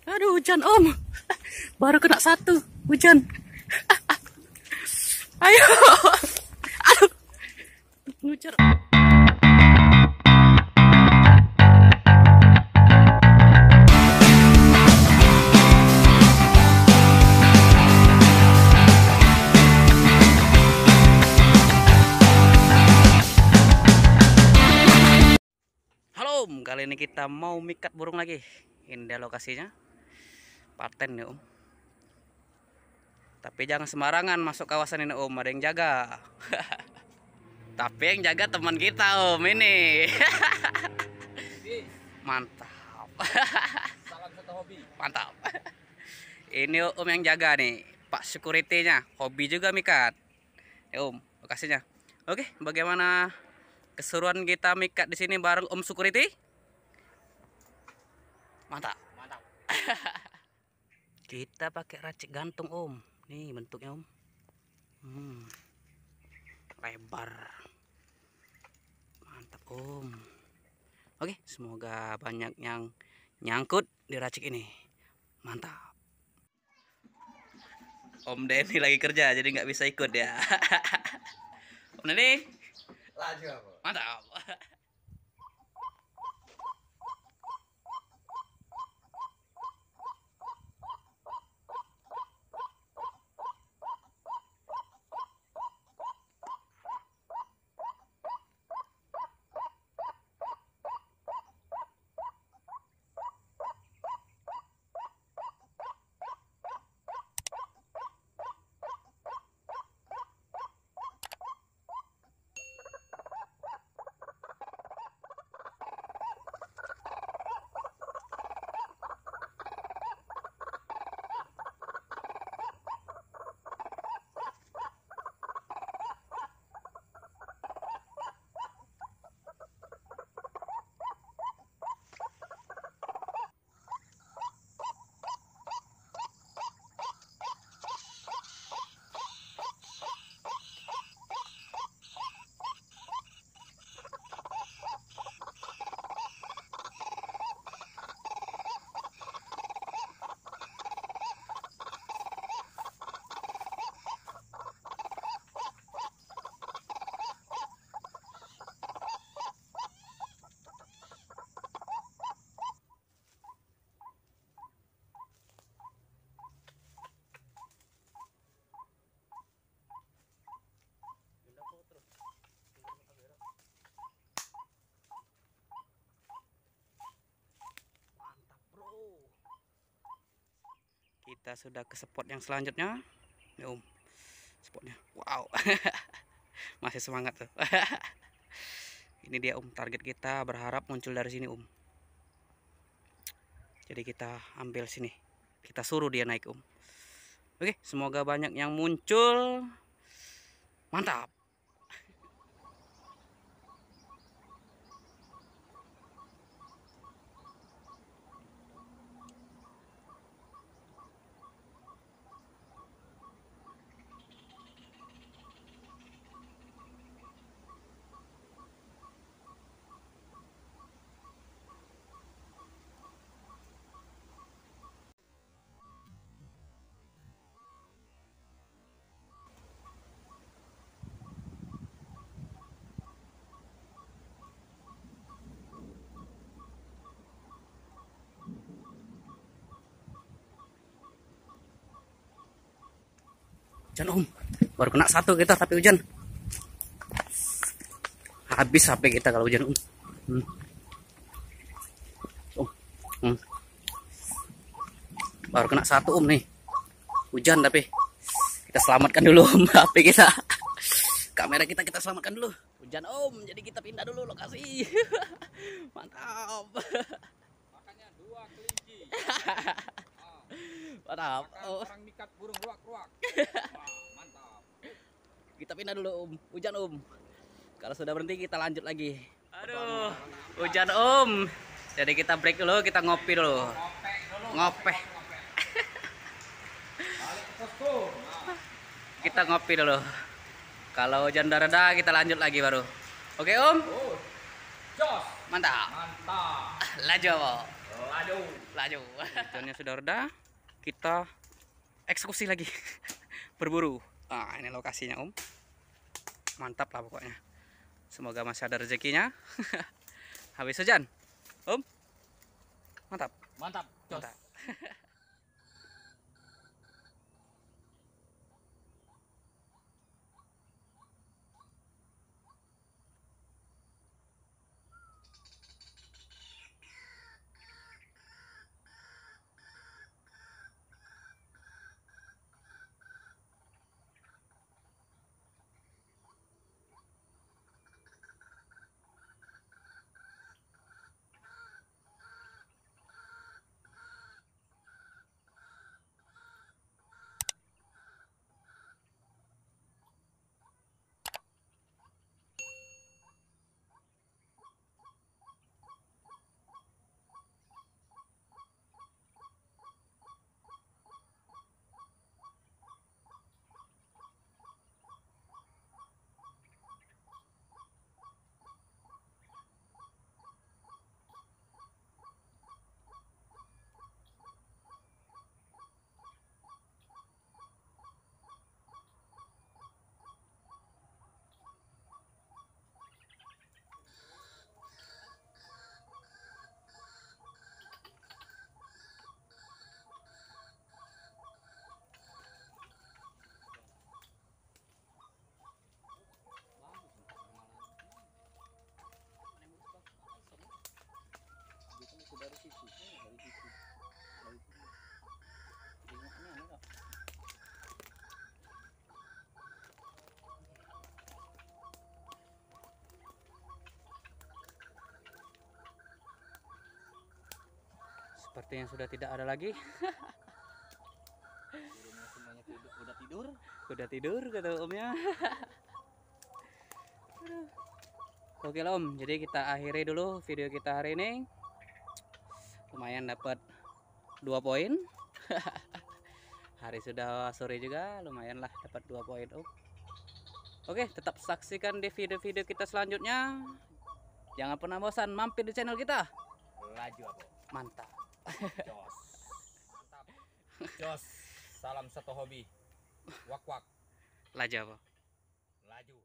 Aduh, hujan om. Baru kena satu. Hujan. Ayo. Aduh. Ngujar. Halo om, kali ini kita mau mikat burung lagi. Ini dia lokasinya. Paten nih om. Tapi jangan sembarangan masuk kawasan ini om, ada yang jaga. Tapi yang jaga teman kita om ini. Mantap. Salam satu hobi. Mantap. Ini om yang jaga nih, Pak Security-nya. Hobi juga mikat. Om, lokasinya. Oke, bagaimana keseruan kita mikat di sini bareng Om Security? Mantap. Mantap. Kita pakai racik gantung om. Nih bentuknya om. Lebar. Mantap om. Oke, semoga banyak yang nyangkut di racik ini. Mantap. Om Denny lagi kerja jadi nggak bisa ikut ya. Om Denny. Laju apa? Mantap. Kita sudah ke spot yang selanjutnya. Ya, om. Spotnya. Wow. Masih semangat tuh. Ini dia om, target kita berharap muncul dari sini om. Jadi kita ambil sini. Kita suruh dia naik om. Oke, semoga banyak yang muncul. Mantap. Hujan om, baru kena satu kita tapi hujan. Habis HP kita kalau hujan om. Baru kena satu om nih. Hujan tapi kita selamatkan dulu om HP kita. Kamera kita selamatkan dulu. Hujan om, jadi kita pindah dulu lokasi. Mantap. Makanya 2 kelinci. Mantap. Orang mikat burung ruak-ruak. Mantap. Kita pindah dulu om, hujan om. Kalau sudah berhenti kita lanjut lagi. Aduh, hujan om. Jadi kita break dulu, kita ngopi dulu. Ngopeh. Kita ngopi dulu. Kalau hujan udah reda kita lanjut lagi baru. Oke om? Jos. Mantap. Mantap. Laju. Laju. Laju. Hujannya sudah reda, kita eksekusi lagi. Berburu. Ah, ini lokasinya Om. Mantap lah pokoknya. Semoga masih ada rezekinya. Habis hujan Om. Mantap. Mantap. Jos. Mantap. Dari situ. Sepertinya sudah tidak ada lagi. Semuanya udah tidur. Udah tidur kata Omnya. Oke lah Om, jadi kita akhiri dulu video kita hari ini. Lumayan dapat 2 poin. Hari sudah sore juga, lumayan lah dapat 2 poin Om. Oke, tetap saksikan di video-video kita selanjutnya. Jangan pernah bosan mampir di channel kita. Laju apa? Mantap. Jos. Mantap. Jos. Salam satu hobi. Wak wak. Laju apa? Laju.